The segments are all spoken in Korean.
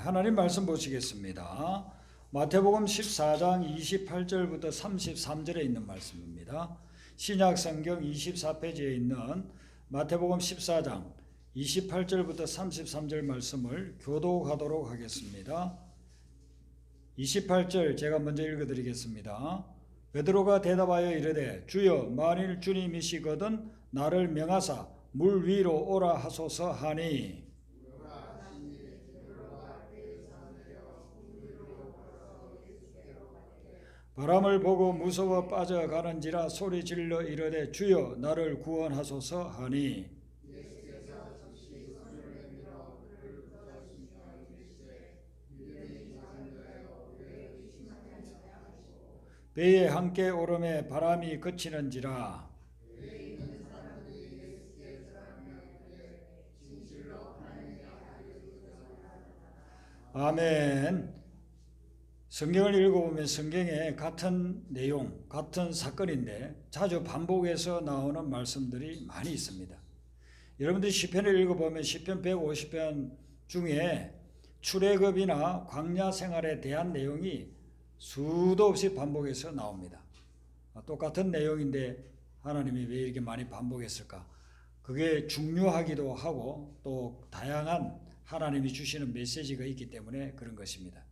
하나님 말씀 보시겠습니다. 마태복음 14장 28절부터 33절에 있는 말씀입니다. 신약 성경 24페이지에 있는 마태복음 14장 28절부터 33절 말씀을 교독하도록 하겠습니다. 28절 제가 먼저 읽어드리겠습니다. 베드로가 대답하여 이르되 주여 만일 주님이시거든 나를 명하사 물 위로 오라 하소서 하니 바람을 보고 무서워 빠져가는지라 소리 질러 이르되 주여 나를 구원하소서 하니 배에 함께 오름에 바람이 그치는지라. 아멘. 성경을 읽어보면 성경에 같은 내용, 같은 사건인데 자주 반복해서 나오는 말씀들이 많이 있습니다. 여러분들이 시편을 읽어보면 시편 150편 중에 출애굽이나 광야 생활에 대한 내용이 수도 없이 반복해서 나옵니다. 똑같은 내용인데 하나님이 왜 이렇게 많이 반복했을까? 그게 중요하기도 하고 또 다양한 하나님이 주시는 메시지가 있기 때문에 그런 것입니다.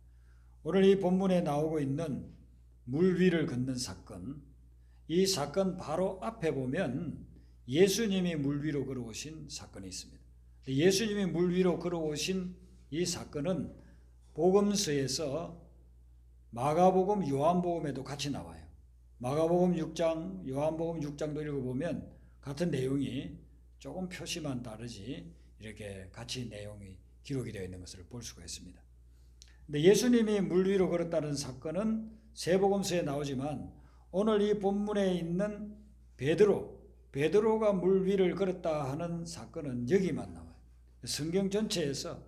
오늘 이 본문에 나오고 있는 물 위를 걷는 사건, 이 사건 바로 앞에 보면 예수님이 물 위로 걸어오신 사건이 있습니다. 예수님이 물 위로 걸어오신 이 사건은 복음서에서 마가복음, 요한복음에도 같이 나와요. 마가복음 6장, 요한복음 6장도 읽어보면 같은 내용이 조금 표시만 다르지 이렇게 같이 내용이 기록이 되어 있는 것을 볼 수가 있습니다. 근데 예수님이 물 위로 걸었다는 사건은 세 복음서에 나오지만 오늘 이 본문에 있는 베드로가 물 위를 걸었다 하는 사건은 여기만 나와요. 성경 전체에서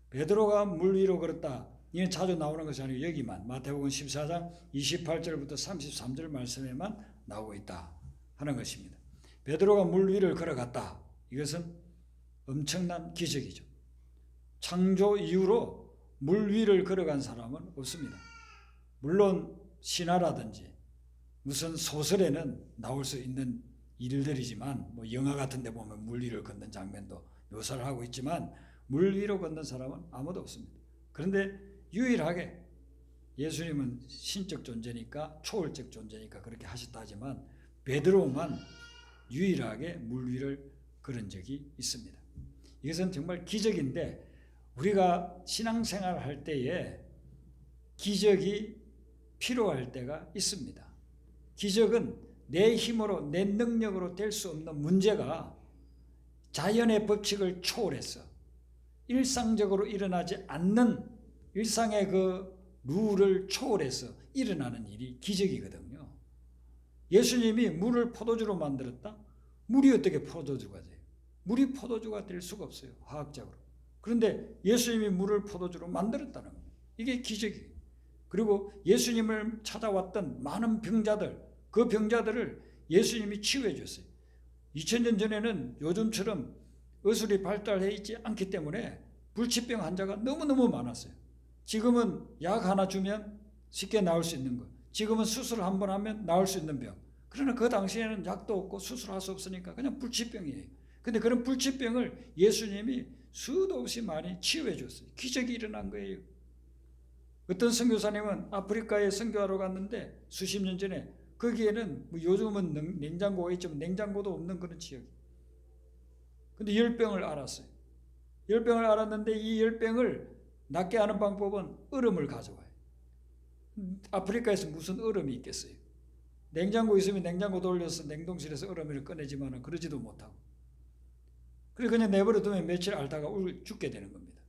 베드로가 물 위로 걸었다 이는 자주 나오는 것이 아니고 여기만 마태복음 14장 28절부터 33절 말씀에만 나오고 있다 하는 것입니다. 베드로가 물 위를 걸어갔다. 이것은 엄청난 기적이죠. 창조 이후로 물 위를 걸어간 사람은 없습니다. 물론 신화라든지 무슨 소설에는 나올 수 있는 일들이지만 뭐 영화 같은 데 보면 물 위를 걷는 장면도 묘사를 하고 있지만 물 위로 걷는 사람은 아무도 없습니다. 그런데 유일하게 예수님은 신적 존재니까 초월적 존재니까 그렇게 하셨다 하지만 베드로만 유일하게 물 위를 걸은 적이 있습니다. 이것은 정말 기적인데 우리가 신앙생활을 할 때에 기적이 필요할 때가 있습니다. 기적은 내 힘으로 내 능력으로 될 수 없는 문제가 자연의 법칙을 초월해서 일상적으로 일어나지 않는 일상의 그 룰을 초월해서 일어나는 일이 기적이거든요. 예수님이 물을 포도주로 만들었다? 물이 어떻게 포도주가 돼요? 물이 포도주가 될 수가 없어요. 화학적으로. 그런데 예수님이 물을 포도주로 만들었다는 겁니다. 이게 기적이에요. 그리고 예수님을 찾아왔던 많은 병자들, 그 병자들을 예수님이 치유해 줬어요. 2000년 전에는 요즘처럼 의술이 발달해 있지 않기 때문에 불치병 환자가 너무너무 많았어요. 지금은 약 하나 주면 쉽게 나을 수 있는 것. 지금은 수술 한번 하면 나을 수 있는 병. 그러나 그 당시에는 약도 없고 수술할 수 없으니까 그냥 불치병이에요. 근데 그런 불치병을 예수님이 수도 없이 많이 치유해 줬어요. 기적이 일어난 거예요. 어떤 선교사님은 아프리카에 선교하러 갔는데 수십 년 전에 거기에는 뭐 요즘은 냉장고가 있지만 냉장고도 없는 그런 지역이에요. 근데 열병을 알았어요. 열병을 알았는데 이 열병을 낫게 하는 방법은 얼음을 가져와요. 아프리카에서 무슨 얼음이 있겠어요? 냉장고 있으면 냉장고 돌려서 냉동실에서 얼음을 꺼내지만 그러지도 못하고 그래서 그냥 내버려 두면 며칠 앓다가 죽게 되는 겁니다.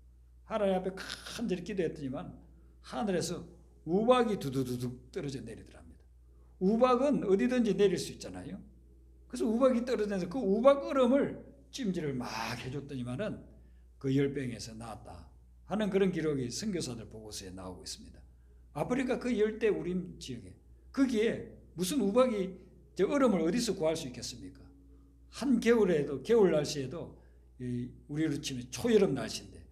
하나님 앞에 간절히 기도했더니만 하늘에서 우박이 두두두둑 떨어져 내리더랍니다. 우박은 어디든지 내릴 수 있잖아요. 그래서 우박이 떨어져서 그 우박 얼음을 찜질을 막 해줬더니만은 그 열병에서 나았다 하는 그런 기록이 선교사들 보고서에 나오고 있습니다. 아프리카 그 열대 우림 지역에 거기에 무슨 우박이 얼음을 어디서 구할 수 있겠습니까? 한겨울에도 겨울 날씨에도 우리로 치면 초여름 날씨인데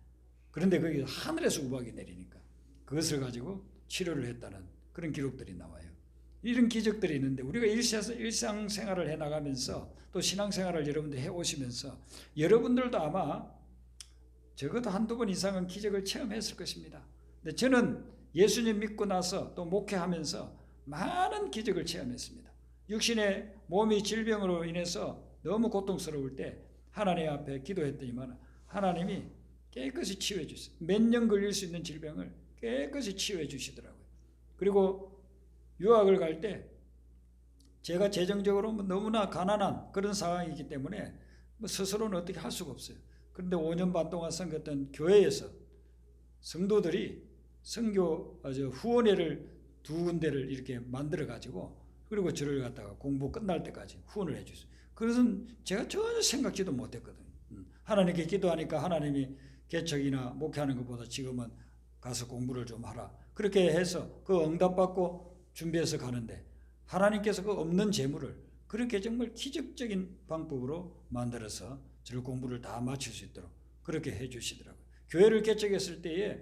그런데 거기 하늘에서 우박이 내리니까 그것을 가지고 치료를 했다는 그런 기록들이 나와요. 이런 기적들이 있는데 우리가 일상생활을 해나가면서 또 신앙생활을 여러분들 해오시면서 여러분들도 아마 적어도 한두 번 이상은 기적을 체험했을 것입니다. 근데 저는 예수님 믿고 나서 또 목회하면서 많은 기적을 체험했습니다. 육신의 몸이 질병으로 인해서 너무 고통스러울 때 하나님 앞에 기도했더니만 하나님이 깨끗이 치유해 주세요. 몇 년 걸릴 수 있는 질병을 깨끗이 치유해 주시더라고요. 그리고 유학을 갈 때 제가 재정적으로 너무나 가난한 그런 상황이기 때문에 스스로는 어떻게 할 수가 없어요. 그런데 5년 반 동안 섬겼던 교회에서 성도들이 선교 후원회를 2군데를 이렇게 만들어 가지고 그리고 저를 갖다가 공부 끝날 때까지 후원을 해주세요. 그것은 제가 전혀 생각지도 못했거든요. 하나님께 기도하니까 하나님이 개척이나 목회하는 것보다 지금은 가서 공부를 좀 하라. 그렇게 해서 그 응답받고 준비해서 가는데 하나님께서 그 없는 재물을 그렇게 정말 기적적인 방법으로 만들어서 저를 공부를 다 마칠 수 있도록 그렇게 해주시더라고요. 교회를 개척했을 때에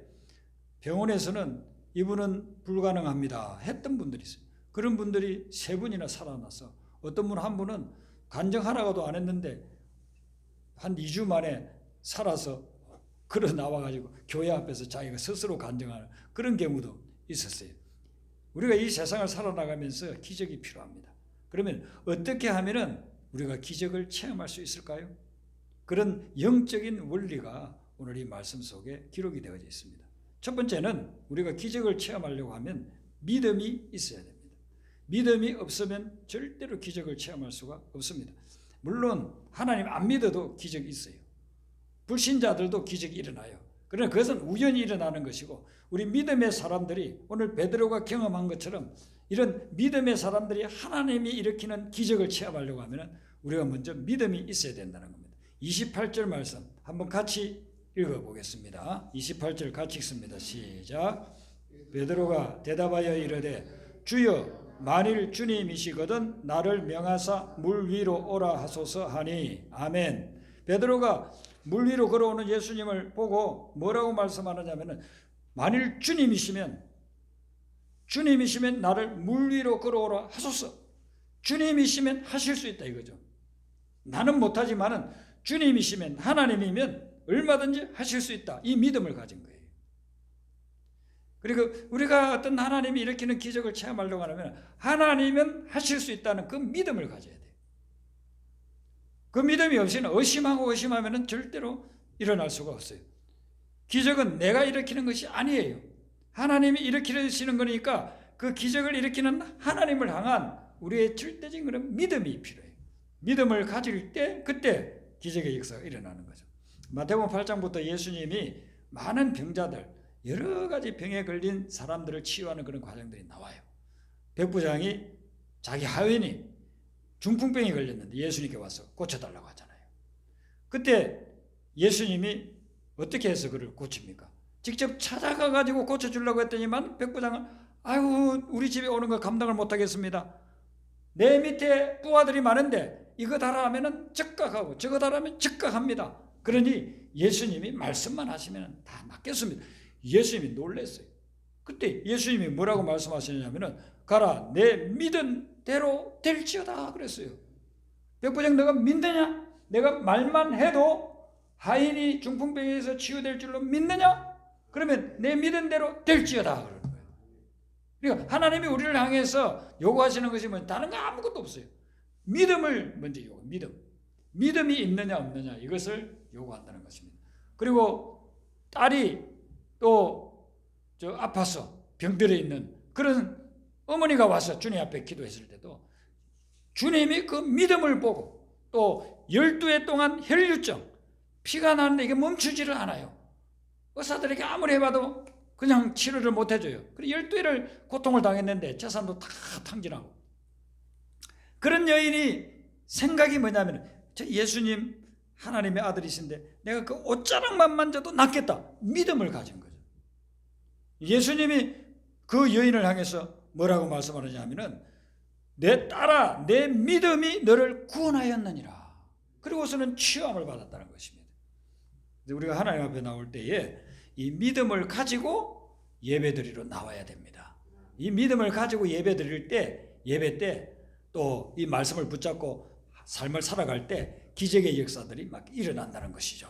병원에서는 이분은 불가능합니다 했던 분들이 있어요. 그런 분들이 3분이나 살아나서 어떤 분 한 분은 간증 하나도 안 했는데 한 2주 만에 살아서 걸어 나와가지고 교회 앞에서 자기가 스스로 간증하는 그런 경우도 있었어요. 우리가 이 세상을 살아나가면서 기적이 필요합니다. 그러면 어떻게 하면은 우리가 기적을 체험할 수 있을까요? 그런 영적인 원리가 오늘 이 말씀 속에 기록이 되어 있습니다. 첫 번째는 우리가 기적을 체험하려고 하면 믿음이 있어야 됩니다. 믿음이 없으면 절대로 기적을 체험할 수가 없습니다. 물론 하나님 안 믿어도 기적이 있어요. 불신자들도 기적이 일어나요. 그러나 그것은 우연히 일어나는 것이고 우리 믿음의 사람들이 오늘 베드로가 경험한 것처럼 이런 믿음의 사람들이 하나님이 일으키는 기적을 체험하려고 하면 우리가 먼저 믿음이 있어야 된다는 겁니다. 28절 말씀 한번 같이 읽어보겠습니다. 28절 같이 읽습니다. 시작. 베드로가 대답하여 이르되 주여 만일 주님이시거든 나를 명하사 물 위로 오라 하소서 하니 아멘. 베드로가 물 위로 걸어오는 예수님을 보고 뭐라고 말씀하느냐면 만일 주님이시면 나를 물 위로 걸어오라 하소서. 주님이시면 하실 수 있다 이거죠. 나는 못하지만은 주님이시면 하나님이면 얼마든지 하실 수 있다. 이 믿음을 가진 거예요. 그리고 우리가 어떤 하나님이 일으키는 기적을 체험하려고 하면 하나님은 하실 수 있다는 그 믿음을 가져야 돼요. 그 믿음이 없이는 의심하면 절대로 일어날 수가 없어요. 기적은 내가 일으키는 것이 아니에요. 하나님이 일으키시는 거니까 그 기적을 일으키는 하나님을 향한 우리의 절대적인 그런 믿음이 필요해요. 믿음을 가질 때 그때 기적의 역사가 일어나는 거죠. 마태복음 8장부터 예수님이 많은 병자들 여러 가지 병에 걸린 사람들을 치유하는 그런 과정들이 나와요. 백부장이 자기 하인이 중풍병이 걸렸는데 예수님께 와서 고쳐달라고 하잖아요. 그때 예수님이 어떻게 해서 그를 고칩니까? 직접 찾아가 가지고 고쳐주려고 했더니만 백부장은 아이고 우리 집에 오는 거 감당을 못하겠습니다. 내 밑에 부하들이 많은데 이거 달아 하면은 즉각하고 저거 달아 하면 즉각합니다. 그러니 예수님이 말씀만 하시면 다 낫겠습니다. 예수님이 놀랐어요. 그때 예수님이 뭐라고 말씀하시냐면은 가라 내 믿은 대로 될지어다 그랬어요. 백부장 너가 믿느냐? 내가 말만 해도 하인이 중풍병에서 치유될 줄로 믿느냐? 그러면 내 믿은 대로 될지어다 그러는 거예요. 그러니까 하나님이 우리를 향해서 요구하시는 것이 뭐 다른 거 아무것도 없어요. 믿음을 먼저 요구. 믿음이 있느냐 없느냐 이것을 요구한다는 것입니다. 그리고 딸이 또 아파서 병들어 있는 그런 어머니가 와서 주님 앞에 기도했을 때도 주님이 그 믿음을 보고 또 12해 동안 혈류증 피가 나는데 이게 멈추지를 않아요. 의사들에게 아무리 해봐도 그냥 치료를 못 해줘요. 그리고 12해를 고통을 당했는데 재산도 다 탕진하고 그런 여인이 생각이 뭐냐면 저 예수님 하나님의 아들이신데 내가 그 옷자락만 만져도 낫겠다. 믿음을 가진 거죠. 예수님이 그 여인을 향해서 뭐라고 말씀하느냐면은 내 딸아 내 믿음이 너를 구원하였느니라. 그리고서는 치유함을 받았다는 것입니다. 우리가 하나님 앞에 나올 때에 이 믿음을 가지고 예배드리러 나와야 됩니다. 이 믿음을 가지고 예배드릴 때, 예배 때 또 이 말씀을 붙잡고 삶을 살아갈 때 기적의 역사들이 막 일어난다는 것이죠.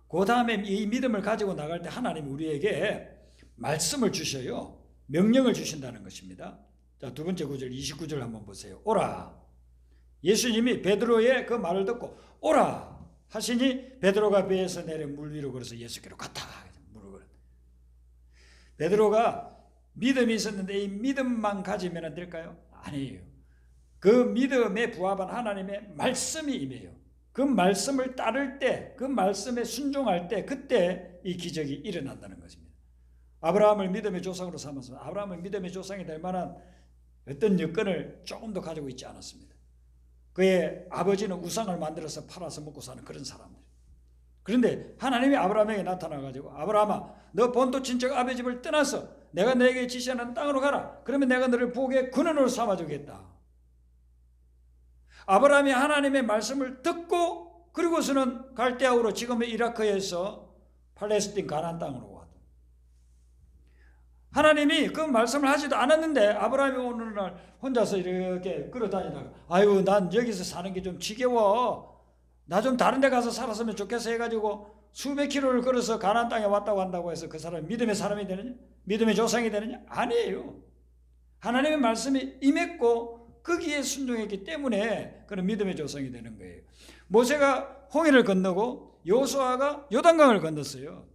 그 다음에 이 믿음을 가지고 나갈 때 하나님이 우리에게 말씀을 주셔요. 명령을 주신다는 것입니다. 자, 두 번째 구절 29절 한번 보세요. 오라. 예수님이 베드로의 그 말을 듣고 오라 하시니 베드로가 배에서 내려 물 위로 걸어서 예수께로 갔다. 베드로가 믿음이 있었는데 이 믿음만 가지면 안 될까요? 아니에요. 그 믿음에 부합한 하나님의 말씀이 임해요. 그 말씀을 따를 때, 그 말씀에 순종할 때 그때 이 기적이 일어난다는 것입니다. 아브라함을 믿음의 조상으로 삼아서 아브라함은 믿음의 조상이 될 만한 어떤 여건을 조금도 가지고 있지 않았습니다. 그의 아버지는 우상을 만들어서 팔아서 먹고 사는 그런 사람들. 그런데 하나님이 아브라함에게 나타나가지고 아브라함아 너 본토 친척 아버지 집을 떠나서 내가 너에게 지시하는 땅으로 가라. 그러면 내가 너를 복의 근원으로 삼아주겠다. 아브라함이 하나님의 말씀을 듣고 그리고서는 갈대아우로 지금의 이라크에서 팔레스틴 가나안 땅으로 왔다. 하나님이 그 말씀을 하지도 않았는데 아브라함이 어느 날 혼자서 이렇게 걸어다니다가 아유 난 여기서 사는 게 좀 지겨워. 나 좀 다른 데 가서 살았으면 좋겠어 해가지고 수백 킬로를 걸어서 가나안 땅에 왔다고 한다고 해서 그 사람이 믿음의 사람이 되느냐? 믿음의 조상이 되느냐? 아니에요. 하나님의 말씀이 임했고 거기에 순종했기 때문에 그런 믿음의 조상이 되는 거예요. 모세가 홍해를 건너고 여호수아가 요단강을 건넜어요.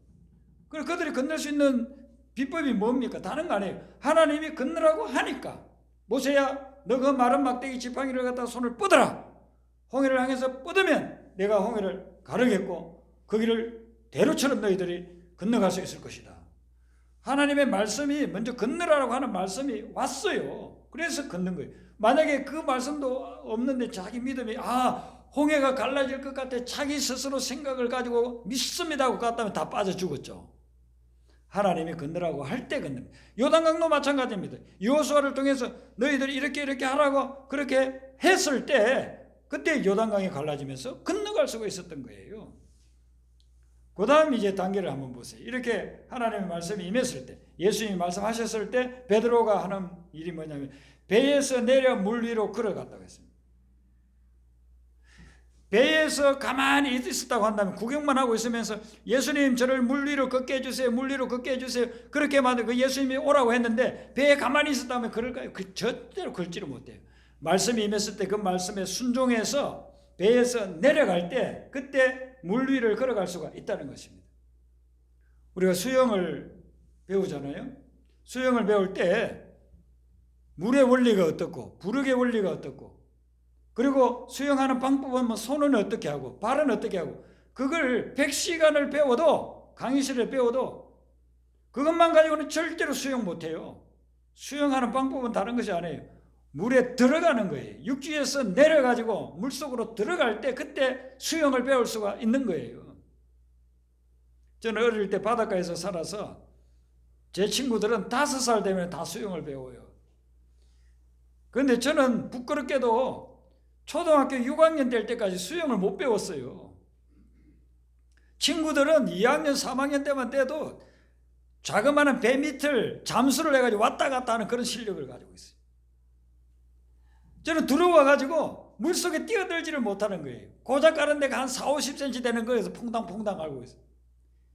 그럼 그들이 건널 수 있는 비법이 뭡니까? 다른 거 아니에요. 하나님이 건너라고 하니까 모세야 너 그 마른 막대기 지팡이를 갖다가 손을 뻗어라. 홍해를 향해서 뻗으면 내가 홍해를 가르겠고 거기를 대로처럼 너희들이 건너갈 수 있을 것이다. 하나님의 말씀이 먼저 건너라고 하는 말씀이 왔어요. 그래서 건넌 거예요. 만약에 그 말씀도 없는데 자기 믿음이 홍해가 갈라질 것 같아 자기 스스로 생각을 가지고 믿습니다 하고 갔다면 다 빠져 죽었죠. 하나님이 건너라고 할 때 건너니다. 요단강도 마찬가지입니다. 여호수아를 통해서 너희들이 이렇게 하라고 그렇게 했을 때 그때 요단강이 갈라지면서 건너갈 수가 있었던 거예요. 그 다음 이제 단계를 한번 보세요. 이렇게 하나님의 말씀이 임했을 때 예수님이 말씀하셨을 때 베드로가 하는 일이 뭐냐면 배에서 내려 물 위로 걸어갔다고 했습니다. 배에서 가만히 있었다고 한다면 구경만 하고 있으면서 예수님 저를 물 위로 걷게 해주세요. 물 위로 걷게 해주세요. 그렇게 만든 그 예수님이 오라고 했는데 배에 가만히 있었다면 그럴까요? 절대로 걸지를 못해요. 말씀이 임했을 때 그 말씀에 순종해서 배에서 내려갈 때 그때 물 위를 걸어갈 수가 있다는 것입니다. 우리가 수영을 배우잖아요. 수영을 배울 때 물의 원리가 어떻고 부르의 원리가 어떻고 그리고 수영하는 방법은 뭐 손은 어떻게 하고 발은 어떻게 하고 그걸 100시간을 배워도 강의실을 배워도 그것만 가지고는 절대로 수영 못해요. 수영하는 방법은 다른 것이 아니에요. 물에 들어가는 거예요. 육지에서 내려가지고 물속으로 들어갈 때 그때 수영을 배울 수가 있는 거예요. 저는 어릴 때 바닷가에서 살아서 제 친구들은 5살 되면 다 수영을 배워요. 그런데 저는 부끄럽게도 초등학교 6학년 될 때까지 수영을 못 배웠어요. 친구들은 2학년, 3학년 때만 돼도 자그마한 배 밑을 잠수를 해가지고 왔다 갔다 하는 그런 실력을 가지고 있어요. 저는 들어와가지고 물속에 뛰어들지를 못하는 거예요. 고작 가는 데가 한 4, 50cm 되는 거에서 퐁당퐁당 알고 있어요.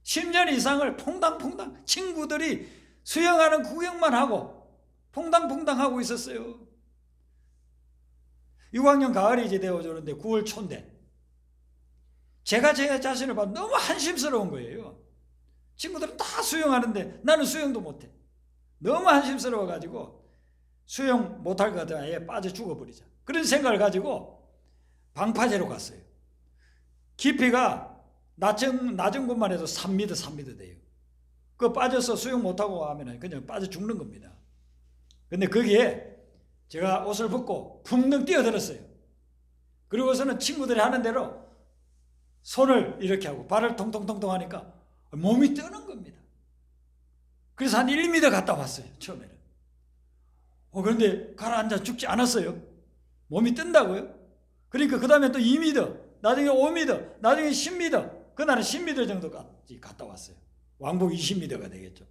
10년 이상을 퐁당퐁당 친구들이 수영하는 구경만 하고 퐁당퐁당 하고 있었어요. 6학년 가을이 이제 되어주는데 9월 초인데 제가 제 자신을 봐도 너무 한심스러운 거예요. 친구들은 다 수영하는데 나는 수영도 못해. 너무 한심스러워가지고 수영 못할 것 같아 아예 빠져 죽어버리자. 그런 생각을 가지고 방파제로 갔어요. 깊이가 낮은 곳만 해도 3m 돼요. 그거 빠져서 수영 못하고 하면 그냥 빠져 죽는 겁니다. 근데 거기에 제가 옷을 벗고 풍덩 뛰어들었어요. 그리고서는 친구들이 하는 대로 손을 이렇게 하고 발을 통통통통 하니까 몸이 뜨는 겁니다. 그래서 한 1m 갔다 왔어요. 처음에는. 그런데 가라앉아 죽지 않았어요. 몸이 뜬다고요. 그러니까 그 다음에 또 2m, 나중에 5m, 나중에 10m, 그날은 10m 정도까지 갔다 왔어요. 왕복 20m가 되겠죠.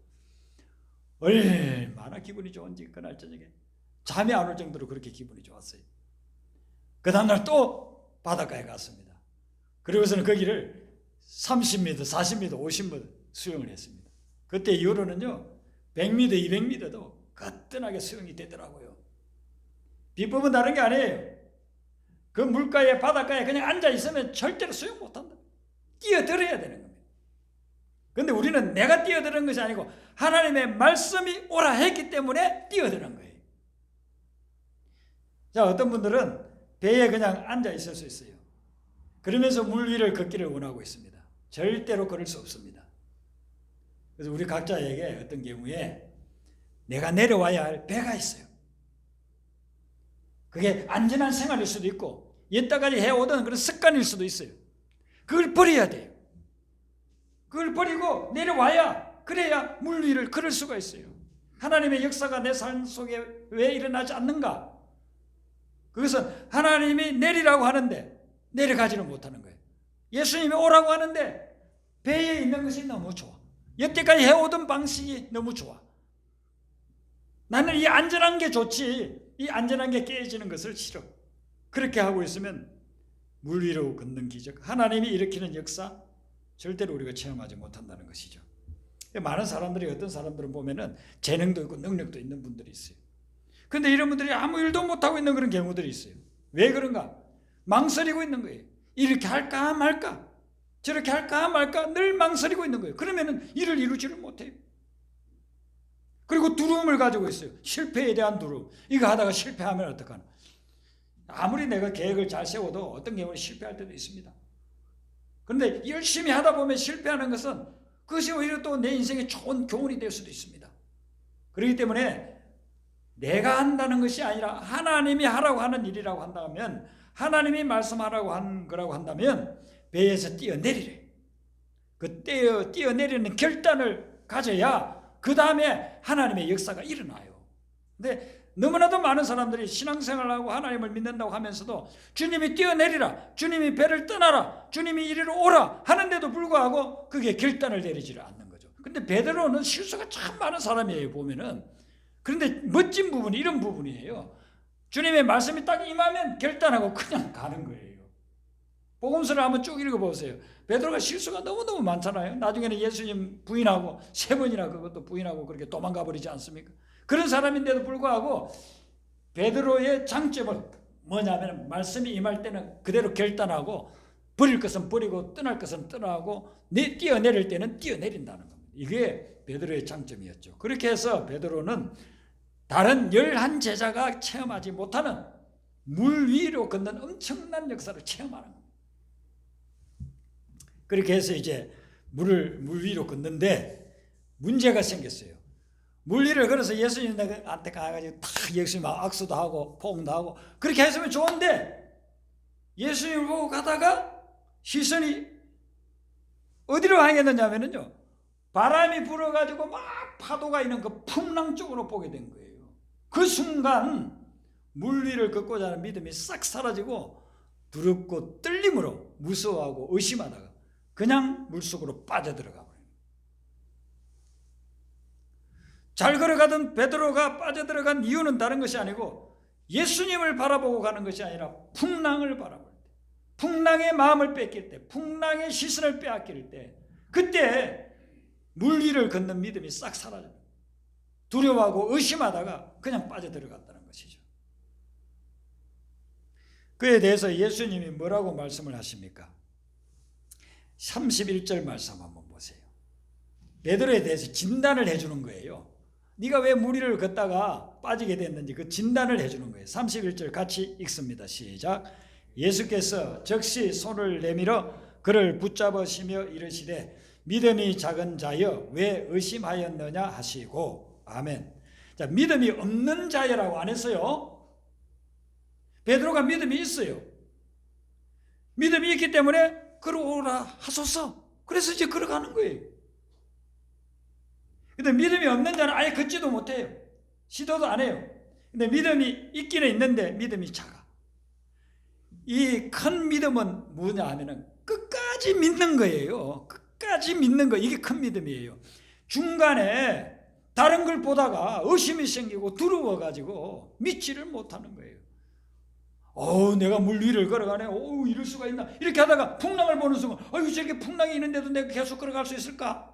얼마나 기분이 좋은지 그날 저녁에 잠이 안 올 정도로 그렇게 기분이 좋았어요. 그 다음날 또 바닷가에 갔습니다. 그리고서는 거기를 30m, 40m, 50m 수영을 했습니다. 그때 이후로는요 100m, 200m도 거뜬하게 수영이 되더라고요. 비법은 다른 게 아니에요. 그 물가에 바닷가에 그냥 앉아 있으면 절대로 수영 못한다. 뛰어들어야 되는 겁니다. 그런데 우리는 내가 뛰어드는 것이 아니고 하나님의 말씀이 오라 했기 때문에 뛰어드는 거예요. 자, 어떤 분들은 배에 그냥 앉아 있을 수 있어요. 그러면서 물 위를 걷기를 원하고 있습니다. 절대로 걸을 수 없습니다. 그래서 우리 각자에게 어떤 경우에 내가 내려와야 할 배가 있어요. 그게 안전한 생활일 수도 있고 여태까지 해오던 그런 습관일 수도 있어요. 그걸 버려야 돼요. 그걸 버리고 내려와야 그래야 물 위를 걸을 수가 있어요. 하나님의 역사가 내 삶 속에 왜 일어나지 않는가? 그것은 하나님이 내리라고 하는데 내려가지는 못하는 거예요. 예수님이 오라고 하는데 배에 있는 것이 너무 좋아. 여태까지 해오던 방식이 너무 좋아. 나는 이 안전한 게 좋지 이 안전한 게 깨지는 것을 싫어. 그렇게 하고 있으면 물 위로 걷는 기적, 하나님이 일으키는 역사 절대로 우리가 체험하지 못한다는 것이죠. 많은 사람들이 어떤 사람들은 보면은 재능도 있고 능력도 있는 분들이 있어요. 그런데 이런 분들이 아무 일도 못하고 있는 그런 경우들이 있어요. 왜 그런가? 망설이고 있는 거예요. 이렇게 할까 말까 저렇게 할까 말까 늘 망설이고 있는 거예요. 그러면은 일을 이루지를 못해요. 그리고 두려움을 가지고 있어요. 실패에 대한 두려움. 이거 하다가 실패하면 어떡하나. 아무리 내가 계획을 잘 세워도 어떤 경우는 실패할 때도 있습니다. 그런데 열심히 하다 보면 실패하는 것은 그것이 오히려 또 내 인생에 좋은 교훈이 될 수도 있습니다. 그렇기 때문에 내가 한다는 것이 아니라 하나님이 하라고 하는 일이라고 한다면, 하나님이 말씀하라고 한 거라고 한다면 배에서 뛰어내리래. 그 뛰어내리는 결단을 가져야 그 다음에 하나님의 역사가 일어나요. 근데 너무나도 많은 사람들이 신앙생활하고 하나님을 믿는다고 하면서도 주님이 뛰어내리라, 주님이 배를 떠나라, 주님이 이리로 오라 하는데도 불구하고 그게 결단을 내리지를 않는 거죠. 근데 베드로는 실수가 참 많은 사람이에요, 보면은. 그런데 멋진 부분이 이런 부분이에요. 주님의 말씀이 딱 임하면 결단하고 그냥 가는 거예요. 복음서를 한번 쭉 읽어보세요. 베드로가 실수가 너무너무 많잖아요. 나중에는 예수님 부인하고 3번이나 그것도 부인하고 그렇게 도망가 버리지 않습니까? 그런 사람인데도 불구하고 베드로의 장점은 뭐냐면 말씀이 임할 때는 그대로 결단하고 버릴 것은 버리고 떠날 것은 떠나고 뛰어내릴 때는 뛰어내린다는 겁니다. 이게 베드로의 장점이었죠. 그렇게 해서 베드로는 다른 11제자가 체험하지 못하는 물 위로 걷는 엄청난 역사를 체험하는 겁니다. 그렇게 해서 이제 물 위로 걷는데 문제가 생겼어요. 물 위를 걸어서 예수님한테 가가지고 탁 예수님 악수도 하고 포옹도 하고 그렇게 했으면 좋은데 예수님을 보고 가다가 시선이 어디로 향했느냐면요, 바람이 불어가지고 막 파도가 있는 그 풍랑 쪽으로 보게 된 거예요. 그 순간 물 위를 걷고자 하는 믿음이 싹 사라지고 두렵고 떨림으로 무서워하고 의심하다가 그냥 물속으로 빠져들어가 버려요. 잘 걸어가던 베드로가 빠져들어간 이유는 다른 것이 아니고 예수님을 바라보고 가는 것이 아니라 풍랑을 바라볼 때, 풍랑의 마음을 뺏길 때, 풍랑의 시선을 빼앗길 때, 그때 물 위를 걷는 믿음이 싹 사라져요. 두려워하고 의심하다가 그냥 빠져들어갔다는 것이죠. 그에 대해서 예수님이 뭐라고 말씀을 하십니까? 31절 말씀 한번 보세요. 베드로에 대해서 진단을 해주는 거예요. 네가 왜 물 위를 걷다가 빠지게 됐는지 그 진단을 해주는 거예요. 31절 같이 읽습니다. 시작. 예수께서 즉시 손을 내밀어 그를 붙잡으시며 이르시되 믿음이 작은 자여 왜 의심하였느냐 하시고. 아멘. 자, 믿음이 없는 자여라고 안 했어요. 베드로가 믿음이 있어요. 믿음이 있기 때문에 걸어오라 하소서. 그래서 이제 걸어가는 거예요. 근데 믿음이 없는 자는 아예 걷지도 못해요. 시도도 안 해요. 근데 믿음이 있기는 있는데 믿음이 작아. 이 큰 믿음은 뭐냐 하면은 끝까지 믿는 거예요. 끝까지 믿는 거, 이게 큰 믿음이에요. 중간에 다른 걸 보다가 의심이 생기고 두려워가지고 믿지를 못하는 거예요. 내가 물 위를 걸어가네. 이럴 수가 있나. 이렇게 하다가 풍랑을 보는 순간 저렇게 풍랑이 있는데도 내가 계속 걸어갈 수 있을까?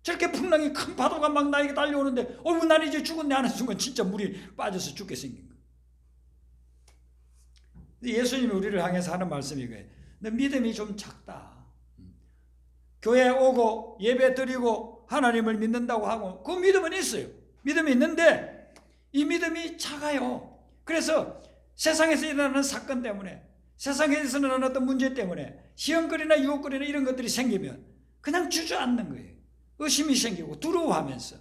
저렇게 풍랑이 큰 파도가 막 나에게 달려오는데 난 이제 죽었네 하는 순간 진짜 물이 빠져서 죽게 생긴 거예요. 예수님이 우리를 향해서 하는 말씀이 거예요. 너 믿음이 좀 작다. 교회 오고 예배 드리고 하나님을 믿는다고 하고 그 믿음은 있어요. 믿음이 있는데 이 믿음이 작아요. 그래서 세상에서 일어나는 사건 때문에, 세상에서 일어나는 어떤 문제 때문에 시험거리나 유혹거리나 이런 것들이 생기면 그냥 주저앉는 거예요. 의심이 생기고 두려워하면서.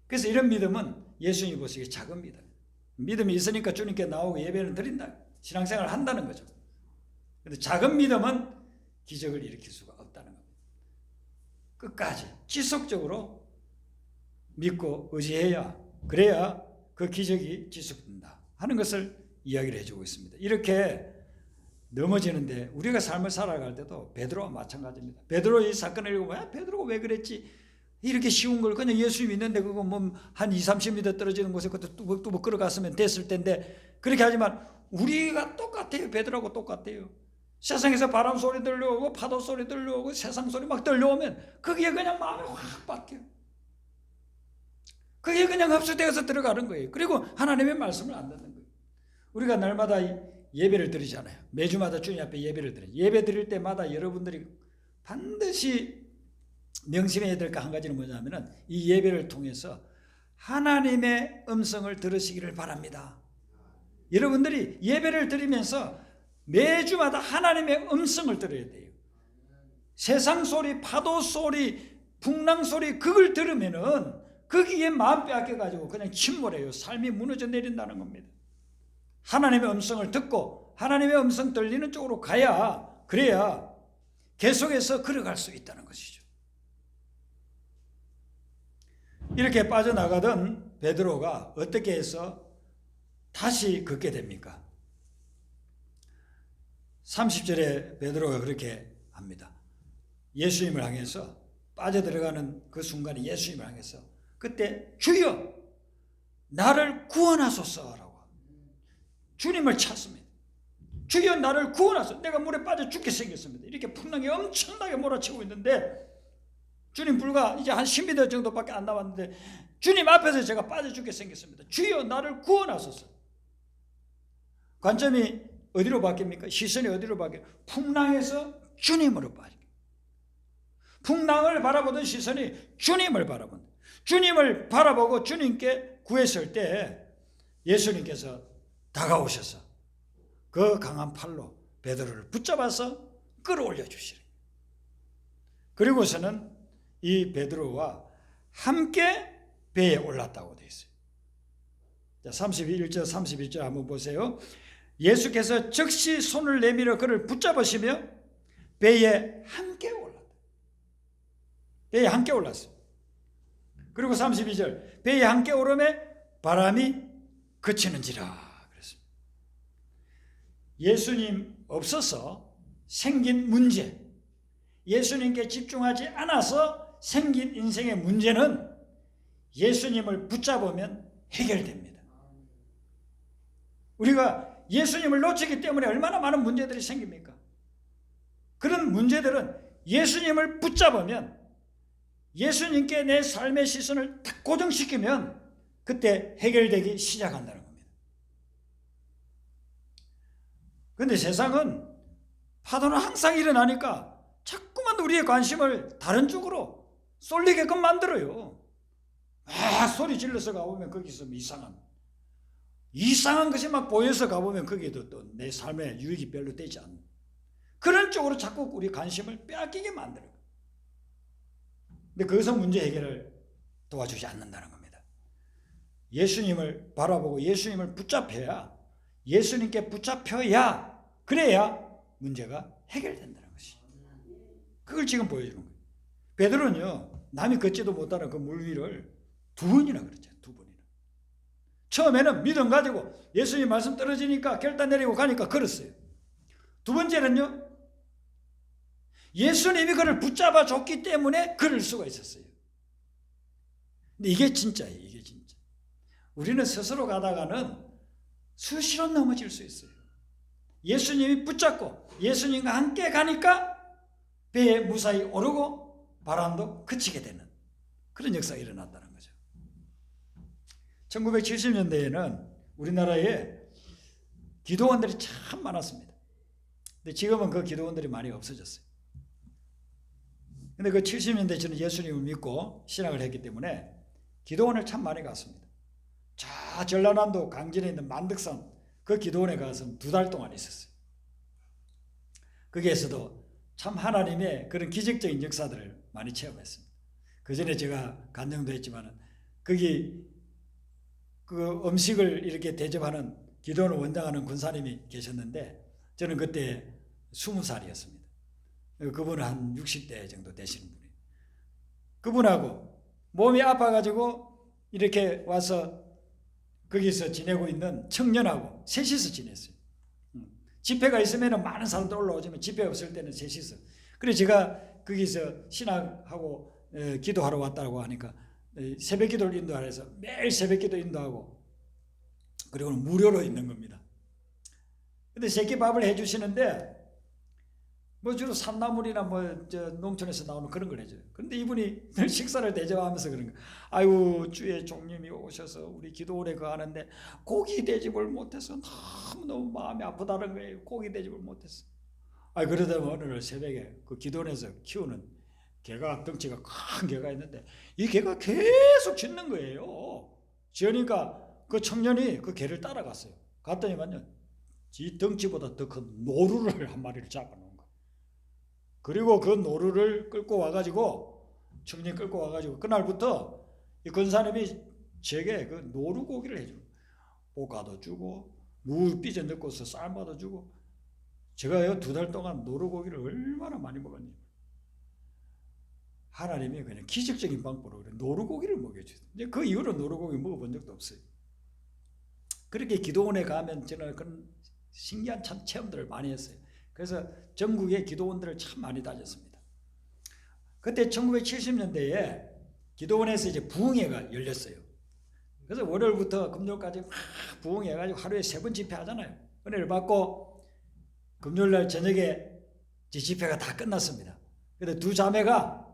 그래서 이런 믿음은 예수님이 보시기에 작은 믿음. 믿음이 있으니까 주님께 나오고 예배를 드린다. 신앙생활을 한다는 거죠. 그런데 작은 믿음은 기적을 일으킬 수가 없다는 겁니다. 끝까지 지속적으로 믿고 의지해야, 그래야 그 기적이 지속된다 하는 것을 이야기를 해주고 있습니다. 이렇게 넘어지는데 우리가 삶을 살아갈 때도 베드로와 마찬가지입니다. 베드로 이 사건을 읽어보면 베드로가 왜 그랬지? 이렇게 쉬운 걸 그냥 예수 믿는데 그거 뭐 한 2-30m 떨어지는 곳에 그것도 뚜벅뚜벅 걸어갔으면 됐을 텐데 그렇게 하지만 우리가 똑같아요. 베드로하고 똑같아요. 세상에서 바람 소리 들려오고 파도 소리 들려오고 세상 소리 막 들려오면 거기에 그냥 마음이 확 바뀌어요. 그게 그냥 흡수되어서 들어가는 거예요. 그리고 하나님의 말씀을 안 듣는 거예요. 우리가 날마다 예배를 드리잖아요. 매주마다 주님 앞에 예배를 드려요. 예배 드릴 때마다 여러분들이 반드시 명심해야 될 거 한 가지는 뭐냐면은 이 예배를 통해서 하나님의 음성을 들으시기를 바랍니다. 여러분들이 예배를 드리면서 매주마다 하나님의 음성을 들어야 돼요. 세상 소리, 파도 소리, 풍랑 소리 그걸 들으면은 거기에 마음 빼앗겨가지고 그냥 침몰해요. 삶이 무너져 내린다는 겁니다. 하나님의 음성을 듣고 하나님의 음성 들리는 쪽으로 가야, 그래야 계속해서 걸어갈 수 있다는 것이죠. 이렇게 빠져나가던 베드로가 어떻게 해서 다시 걷게 됩니까? 30절에 베드로가 그렇게 합니다. 예수님을 향해서 빠져들어가는 그 순간에 예수님을 향해서 그때 주여 나를 구원하소서라고 주님을 찾습니다. 주여 나를 구원하소서. 내가 물에 빠져 죽게 생겼습니다. 이렇게 풍랑이 엄청나게 몰아치고 있는데 주님 불과 이제 한 10m 정도밖에 안 남았는데 주님 앞에서 제가 빠져 죽게 생겼습니다. 주여 나를 구원하소서. 관점이 어디로 바뀝니까? 시선이 어디로 바뀌어요? 풍랑에서 주님으로 빠져요. 풍랑을 바라보던 시선이 주님을 바라본다. 주님을 바라보고 주님께 구했을 때 예수님께서 다가오셔서 그 강한 팔로 베드로를 붙잡아서 끌어올려 주시라. 그리고서는 이 베드로와 함께 배에 올랐다고 되어 있어요. 자, 31절 31절 한번 보세요. 예수께서 즉시 손을 내밀어 그를 붙잡으시며 배에 함께 올랐다. 배에 함께 올랐어요. 그리고 32절 배에 함께 오르매 바람이 그치는지라 그랬습니다. 예수님 없어서 생긴 문제, 예수님께 집중하지 않아서 생긴 인생의 문제는 예수님을 붙잡으면 해결됩니다. 우리가 예수님을 놓치기 때문에 얼마나 많은 문제들이 생깁니까? 그런 문제들은 예수님을 붙잡으면, 예수님께 내 삶의 시선을 딱 고정시키면 그때 해결되기 시작한다는 겁니다. 그런데 세상은 파도는 항상 일어나니까 자꾸만 우리의 관심을 다른 쪽으로 쏠리게끔 만들어요. 소리 질러서 가보면 거기서 이상한 것이 막 보여서 가보면 거기에도 또 내 삶에 유익이 별로 되지 않는 그런 쪽으로 자꾸 우리 관심을 빼앗기게 만들어요. 근데 거기서 문제 해결을 도와주지 않는다는 겁니다. 예수님을 바라보고 예수님을 붙잡혀야, 예수님께 붙잡혀야, 그래야 문제가 해결된다는 것이. 그걸 지금 보여주는 거예요. 베드로는요, 남이 걷지도 못하는 그 물 위를 2번이나 그랬잖아요. 2번이나. 처음에는 믿음 가지고 예수님 말씀 떨어지니까 결단 내리고 가니까 걸었어요. 2번째는요, 예수님이 그를 붙잡아 줬기 때문에 그럴 수가 있었어요. 근데 이게 진짜예요. 이게 진짜. 우리는 스스로 가다가는 수시로 넘어질 수 있어요. 예수님이 붙잡고 예수님과 함께 가니까 배에 무사히 오르고 바람도 그치게 되는 그런 역사가 일어났다는 거죠. 1970년대에는 우리나라에 기도원들이 참 많았습니다. 근데 지금은 그 기도원들이 많이 없어졌어요. 근데 그 70년대 저는 예수님을 믿고 신앙을 했기 때문에 기도원을 참 많이 갔습니다. 저 전라남도 강진에 있는 만덕산 그 기도원에 가서 2달 동안 있었어요. 거기에서도 참 하나님의 그런 기적적인 역사들을 많이 체험했습니다. 그 전에 제가 간증도 했지만 거기 그 음식을 이렇게 대접하는 기도원을 원장하는 군사님이 계셨는데 저는 그때 20살이었습니다. 그분은 한 60대 정도 되시는 분이에요. 그분하고 몸이 아파가지고 이렇게 와서 거기서 지내고 있는 청년하고 셋이서 지냈어요. 집회가 있으면 많은 사람들 올라오지만 집회 없을 때는 셋이서. 그래서 제가 거기서 신학하고 기도하러 왔다고 하니까 새벽 기도를 인도하라 해서 매일 새벽 기도 인도하고 그리고는 무료로 있는 겁니다. 근데 새끼 밥을 해주시는데 뭐 주로 산나물이나 뭐 저 농촌에서 나오는 그런 걸 해줘요. 그런데 이분이 늘 식사를 대접하면서 그런 거. 아유 주의 종님이 오셔서 우리 기도원에 가는데 고기 대접을 못해서 너무 마음이 아프다는 거예요. 고기 대접을 못했어. 아 그러다 어느 날 새벽에 그 기도원에서 키우는 개가 덩치가 큰 개가 있는데 이 개가 계속 짖는 거예요. 짖으니까 그 청년이 그 개를 따라갔어요. 갔더니만요, 이 덩치보다 더 큰 노루를 한 마리를 잡아놓은 거예요. 그리고 그 노루를 끌고 와가지고 청년이 끌고 와가지고 그날부터 이 권사님이 제게 그 노루 고기를 해주고 볶아도 주고 무 빚어 넣고서 삶아도 주고 제가요 2달 동안 노루 고기를 얼마나 많이 먹었니. 하나님이 그냥 기적적인 방법으로 노루고기를 먹여주세요. 이제 그 이후로 노루고기 먹어본 적도 없어요. 그렇게 기도원에 가면 저는 그런 신기한 참 체험들을 많이 했어요. 그래서 전국의 기도원들을 참 많이 다녔습니다. 그때 1970년대에 기도원에서 이제 부흥회가 열렸어요. 그래서 월요일부터 금요일까지 막 부흥해가지고 하루에 3번 집회하잖아요. 은혜를 받고 금요일날 저녁에 집회가 다 끝났습니다. 그런데 2 자매가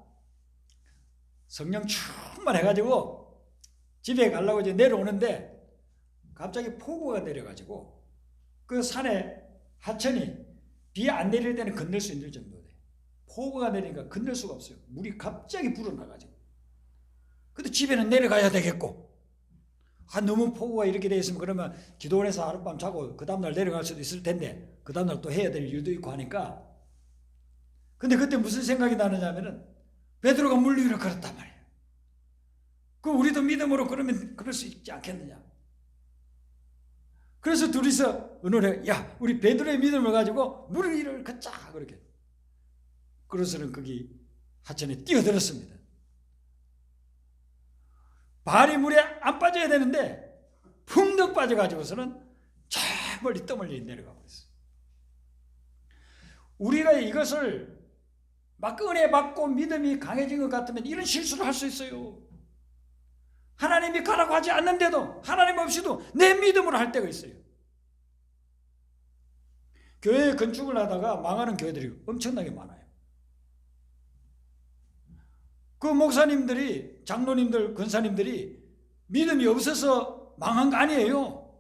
성령 충만해가지고 집에 가려고 이제 내려오는데 갑자기 폭우가 내려가지고 그 산에 하천이 비 안 내릴 때는 건널 수 있는 정도 돼. 폭우가 내리니까 건널 수가 없어요. 물이 갑자기 불어나가지고. 근데 집에는 내려가야 되겠고. 너무 폭우가 이렇게 돼 있으면 그러면 기도원에서 하룻밤 자고 그 다음날 내려갈 수도 있을 텐데 그 다음날 또 해야 될 일도 있고 하니까. 근데 그때 무슨 생각이 나느냐면은 베드로가 물 위를 걸었단 말이에요. 그 우리도 믿음으로 그러면 그럴 수 있지 않겠느냐. 그래서 둘이서 의논해. 야, 우리 베드로의 믿음을 가지고 물 위를 걷자. 그렇게. 그래서는 거기 하천에 뛰어들었습니다. 발이 물에 안 빠져야 되는데 풍덩 빠져가지고서는 저 멀리 떠멀리 내려가 버렸어요. 우리가 이것을 막 은혜 받고 믿음이 강해진 것 같으면 이런 실수를 할 수 있어요. 하나님이 가라고 하지 않는데도 하나님 없이도 내 믿음으로 할 때가 있어요. 교회 건축을 하다가 망하는 교회들이 엄청나게 많아요. 그 목사님들이, 장로님들, 권사님들이 믿음이 없어서 망한 거 아니에요.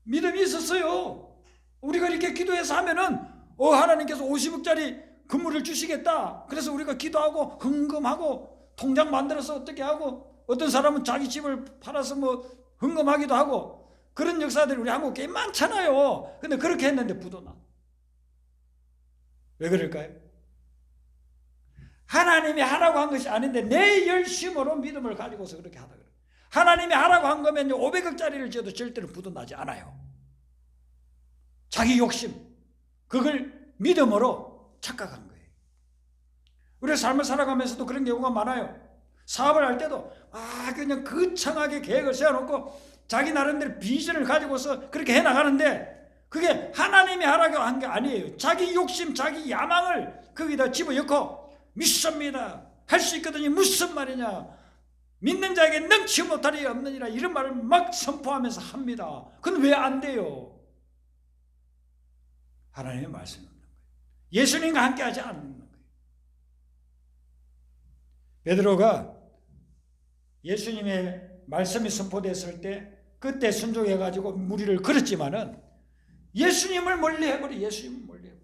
믿음이 있었어요. 우리가 이렇게 기도해서 하면은 하나님께서 50억짜리 건물을 주시겠다. 그래서 우리가 기도하고 헌금하고 통장 만들어서 어떻게 하고 어떤 사람은 자기 집을 팔아서 뭐 헌금하기도 하고 그런 역사들이 우리 한국 꽤 많잖아요. 근데 그렇게 했는데 부도나. 왜 그럴까요? 하나님이 하라고 한 것이 아닌데 내 열심으로 믿음을 가지고서 그렇게 하다 그래요. 하나님이 하라고 한 거면 500억짜리를 지어도 절대로 부도나지 않아요. 자기 욕심, 그걸 믿음으로 착각한 거예요. 우리가 삶을 살아가면서도 그런 경우가 많아요. 사업을 할 때도 그냥 거창하게 계획을 세워놓고 자기 나름대로 비전을 가지고서 그렇게 해나가는데 그게 하나님이 하라고 한 게 아니에요. 자기 욕심, 자기 야망을 거기다 집어넣고 믿습니다. 할 수 있거든요. 무슨 말이냐. 믿는 자에게 능치 못할 이 없느니라 이런 말을 막 선포하면서 합니다. 그건 왜 안 돼요? 하나님의 말씀이 없는 거예요. 예수님과 함께 하지 않는 거예요. 베드로가 예수님의 말씀이 선포됐을 때 그때 순종해가지고 무리를 걸었지만은 예수님을 멀리해버려. 예수님을 멀리해버려.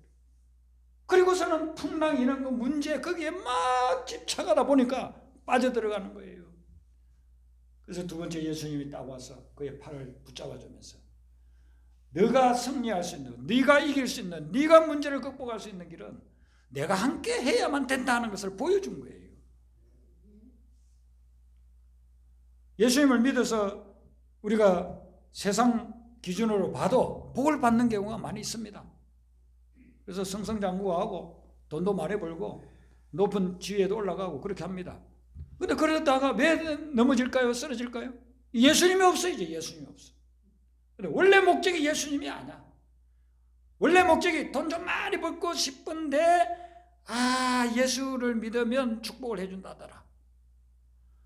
그리고서는 풍랑 이런 거 문제 거기에 막 집착하다 보니까 빠져들어가는 거예요. 그래서 두 번째 예수님이 딱 와서 그의 팔을 붙잡아주면서 네가 승리할 수 있는, 네가 이길 수 있는, 네가 문제를 극복할 수 있는 길은 내가 함께 해야만 된다는 것을 보여준 거예요. 예수님을 믿어서 우리가 세상 기준으로 봐도 복을 받는 경우가 많이 있습니다. 그래서 승승장구하고 돈도 많이 벌고 높은 지위에도 올라가고 그렇게 합니다. 근데 그러다가 왜 넘어질까요? 쓰러질까요? 예수님이 없어. 이제 예수님이 없어. 근데 원래 목적이 예수님이 아니야. 원래 목적이 돈 좀 많이 벌고 싶은데 예수를 믿으면 축복을 해준다더라.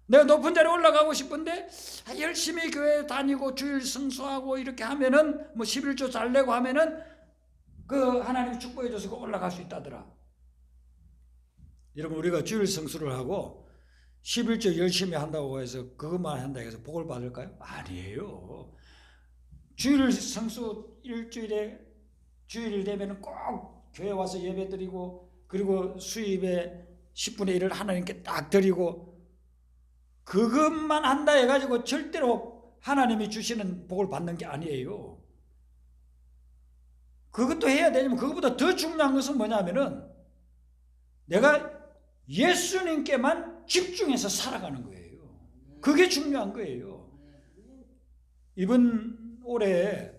내가 높은 자리에 올라가고 싶은데 열심히 교회 다니고 주일 성수하고 이렇게 하면은 뭐 11조 잘 내고 하면은 그 하나님이 축복해 줘서 올라갈 수 있다더라. 여러분 우리가 주일 성수를 하고 11조 열심히 한다고 해서 그것만 한다고 해서 복을 받을까요? 아니에요. 주일 성수 일주일에 주일 되면은 꼭 교회 와서 예배 드리고 그리고 수입의 10분의 1을 하나님께 딱 드리고 그것만 한다 해가지고 절대로 하나님이 주시는 복을 받는 게 아니에요. 그것도 해야 되지만 그것보다 더 중요한 것은 뭐냐면은 내가 예수님께만 집중해서 살아가는 거예요. 그게 중요한 거예요. 이번 올해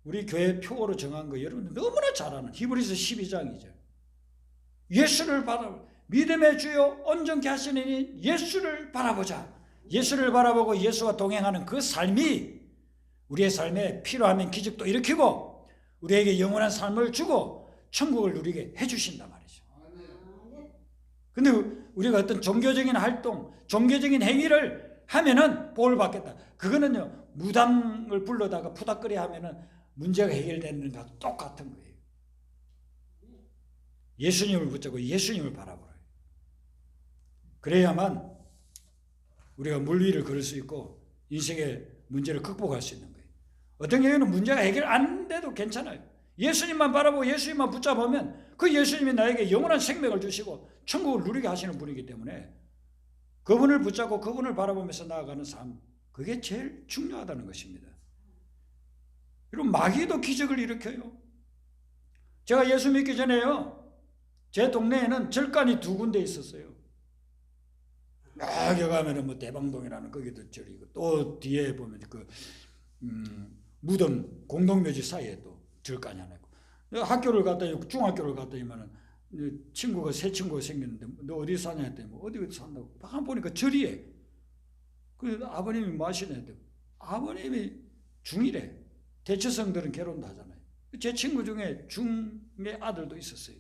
우리 교회 표어로 정한 거 여러분 너무나 잘 아는 히브리서 12장이죠. 예수를 바라보고 믿음의 주요 온전케 하시니 예수를 바라보자. 예수를 바라보고 예수와 동행하는 그 삶이 우리의 삶에 필요하면 기적도 일으키고 우리에게 영원한 삶을 주고 천국을 누리게 해주신단 말이죠. 근데 우리가 어떤 종교적인 활동, 종교적인 행위를 하면은 복을 받겠다. 그거는요 무당을 불러다가 푸닥거리 하면은 문제가 해결되는 것과 똑같은 거예요. 예수님을 붙잡고 예수님을 바라보라. 그래야만 우리가 물 위를 걸을 수 있고 인생의 문제를 극복할 수 있는 거예요. 어떤 경우에는 문제가 해결 안 돼도 괜찮아요. 예수님만 바라보고 예수님만 붙잡으면 그 예수님이 나에게 영원한 생명을 주시고 천국을 누리게 하시는 분이기 때문에 그분을 붙잡고 그분을 바라보면서 나아가는 삶, 그게 제일 중요하다는 것입니다. 그리고 마귀도 기적을 일으켜요. 제가 예수 믿기 전에요, 제 동네에는 절간이 2군데 있었어요. 여기 가면은 뭐 대방동이라는 거기도 절이고 또 뒤에 보면 그 무덤 공동묘지 사이에 또 절간이 하나 있고. 학교를 갔더니 중학교를 갔더니만은 친구가 새 친구가 생겼는데 너 어디 사냐 했더니 뭐 어디 산다고. 한 보니까 절이에. 그 아버님이 뭐 하시냐 했더니 아버님이 중이래. 대처성들은 결혼도 하잖아요. 제 친구 중에 중의 아들도 있었어요.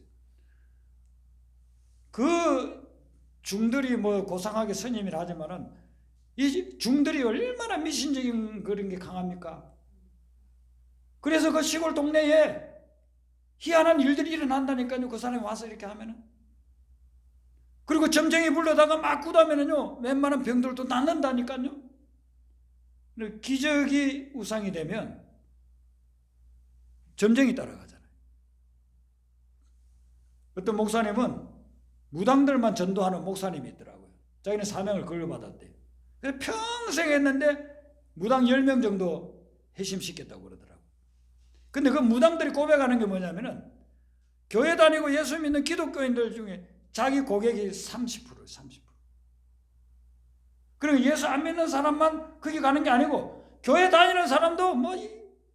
그 중들이 뭐 고상하게 스님이라 하지만은 이 중들이 얼마나 미신적인 그런 게 강합니까? 그래서 그 시골 동네에 희한한 일들이 일어난다니까요. 그 사람이 와서 이렇게 하면은. 그리고 점쟁이 불러다가 막 구다면은요, 웬만한 병들도 낫는다니까요. 기적이 우상이 되면 점쟁이 따라가잖아요. 어떤 목사님은 무당들만 전도하는 목사님이 있더라고요. 자기는 사명을 그걸로 받았대요. 그래서 평생 했는데 무당 10명 정도 회심시켰다고 그러더라고요. 근데 그 무당들이 고백하는 게 뭐냐면은 교회 다니고 예수 믿는 기독교인들 중에 자기 고객이 30%예요. 30%. 그리고 예수 안 믿는 사람만 거기 가는 게 아니고 교회 다니는 사람도 뭐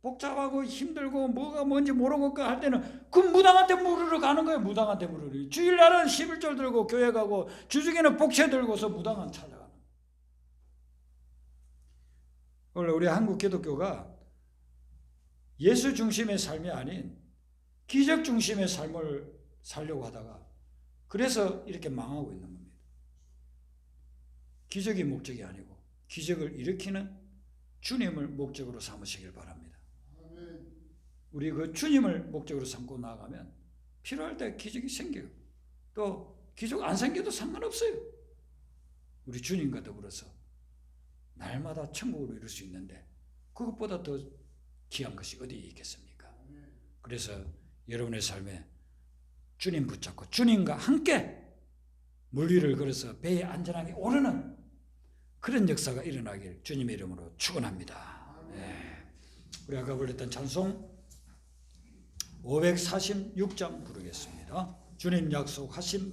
복잡하고 힘들고 뭐가 뭔지 모르고 할 때는 그 무당한테 물으러 가는 거예요. 무당한테 물으러. 주일날은 11절 들고 교회 가고 주중에는 복채 들고서 무당한 찾아가는 거예요. 원래 우리 한국 기독교가 예수 중심의 삶이 아닌 기적 중심의 삶을 살려고 하다가 그래서 이렇게 망하고 있는 겁니다. 기적이 목적이 아니고 기적을 일으키는 주님을 목적으로 삼으시길 바랍니다. 우리 그 주님을 목적으로 삼고 나가면 필요할 때 기적이 생겨요. 또 기적 안 생겨도 상관없어요. 우리 주님과 더불어서 날마다 천국을 이룰 수 있는데 그것보다 더 귀한 것이 어디 있겠습니까? 그래서 여러분의 삶에 주님 붙잡고 주님과 함께 물 위를 걸어서 배에 안전하게 오르는 그런 역사가 일어나길 주님의 이름으로 축원합니다. 네. 우리 아까 불렀던 찬송 546장 부르겠습니다. 주님 약속하신